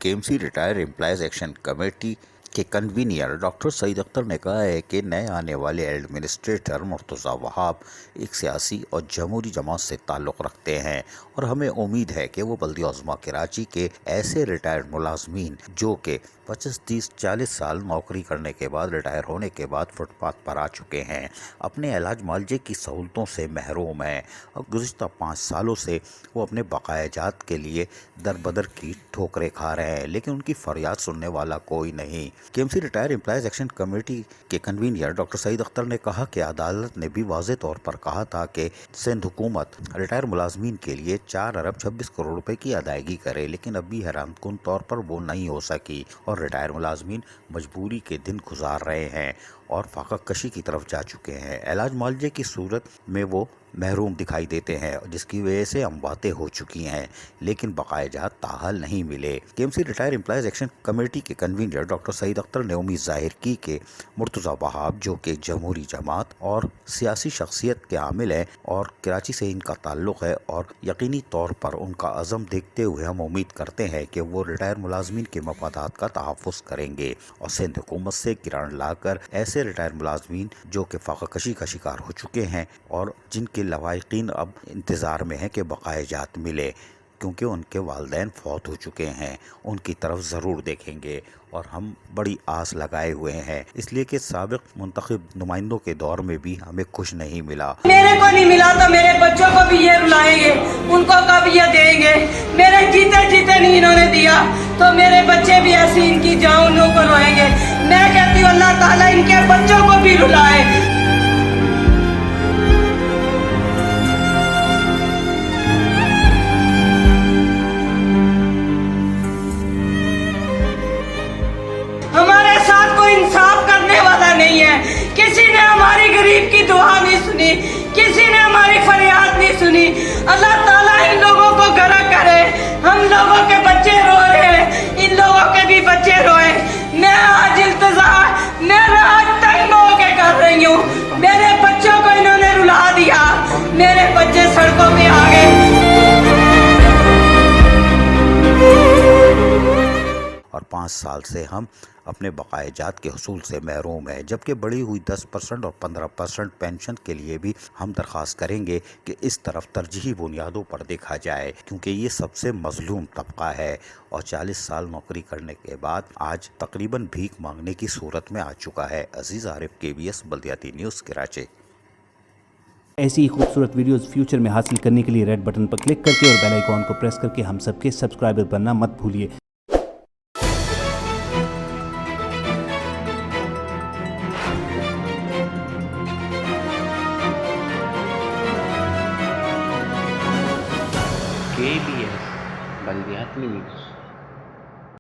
KMC retire employees action committee के convener doctor Saeed Akhtar ने कहा है कि नए आने वाले एडमिनिस्ट्रेटर मुर्तज़ा वहाब एक सियासी और जमहूरी जमात से ताल्लुक़ रखते हैं और हमें उम्मीद है कि वो बल्दिया उज़्मा कराची के ऐसे रिटायर्ड मुलाजमीन जो कि 25, 30, 40 साल नौकरी करने के बाद रिटायर होने के बाद फुटपाथ पर आ चुके हैं, अपने इलाज मुआवजे की सहूलतों से महरूम हैं और गुज़िश्ता 5 सालों से वो अपने बकाया जात के लिए दर बदर की ठोकरें खा रहे हैं, लेकिन उनकी फरियाद सुनने वाला कोई नहीं। KMC retire employees action committee के कन्वीनर डॉक्टर सईद अख्तर ने कहा कि अदालत ने भी वाज़ेह तौर पर कहा था कि सिंध हुकूमत रिटायर मुलाजमीन के लिए 4 अरब 26 करोड़ रुपए की अदायगी करे, लेकिन अभी हैरानकुन तौर पर वो नहीं हो सकी और रिटायर मुलाजमीन मजबूरी के दिन गुजार रहे हैं और फाका कशी की तरफ जा चुके हैं। इलाज मुआवजे की सूरत में वो महरूम दिखाई देते हैं, जिसकी वजह से अमवातें हो चुकी हैं, लेकिन बकाया ताहाल नहीं मिले। KMC retire employees action committee के कन्वीनर डॉक्टर सईद अख्तर ने उम्मीद जाहिर की कि मुर्तज़ा वहाब जो कि जमहूरी जमात और सियासी शख्सियत के आमिल हैं और कराची से इनका ताल्लुक़ है और यकीनी तौर पर उनका अज़म देखते हुए हम उम्मीद करते हैं कि वो रिटायर मुलाजमीन के मफादात का तहफ़्फ़ुज़ करेंगे और सिंध हुकूमत से किरण लाकर ऐसे रिटायर मुलाजमीन जो कि फाका कशी का शिकार हो चुके हैं और जिनके लवाहिकीन अब इंतज़ार में हैं कि बकाया जात मिले, क्योंकि उनके वालिदैन फौत हो चुके हैं, उनकी तरफ ज़रूर देखेंगे और हम बड़ी आस लगाए हुए हैं, इसलिए कि साबिक मुंतखब नुमाइंदों के दौर में भी हमें कुछ नहीं मिला। मेरे को नहीं मिला तो मेरे बच्चों को भी ये रुलाएंगे, उनको कब ये देंगे? मेरे जीते जीते नहीं इन्होंने दिया तो मेरे बच्चे भी ऐसी इनकी जाऊनों को रोएंगे। मैं कहती हूँ अल्लाह ताला इनके बच्चों को भी रुलाए। हमारे साथ कोई इंसाफ करने वाला नहीं है, किसी ने हमारी गरीब की दुआ नहीं सुनी, किसी ने हमारी फरियाद नहीं सुनी। अल्लाह ताला इन लोगों को गरा करे, हम लोगों के बच्चे रो रहे हैं, इन लोगों के भी बच्चे रोए। मैं आज इंतजार मैं आज तंग हो के कर रही हूँ, मेरे बच्चों को इन्होंने रुला दिया, मेरे बच्चे सड़कों पे आ गए। और 5 साल से हम अपने बकाया जात के हसूल से महरूम हैं, जबकि बढ़ी हुई 10% और 15% पेंशन के लिए भी हम दरख्वास्त करेंगे कि इस तरफ तरजीही बुनियादों पर देखा जाए, क्योंकि ये सबसे मजलूम तबका है और 40 साल नौकरी करने के बाद आज तकरीबन भीख मांगने की सूरत में आ चुका है। अजीज़ आरिफ, KBS बल्दियाती न्यूज़ कराची। ऐसी ही खूबसूरत वीडियोस फ्यूचर में हासिल करने के लिए रेड बटन पर क्लिक करके और बेल आइकॉन को प्रेस करके हम सबके सब्सक्राइबर बनना मत भूलिए। KBS बल्दियाती न्यूज़।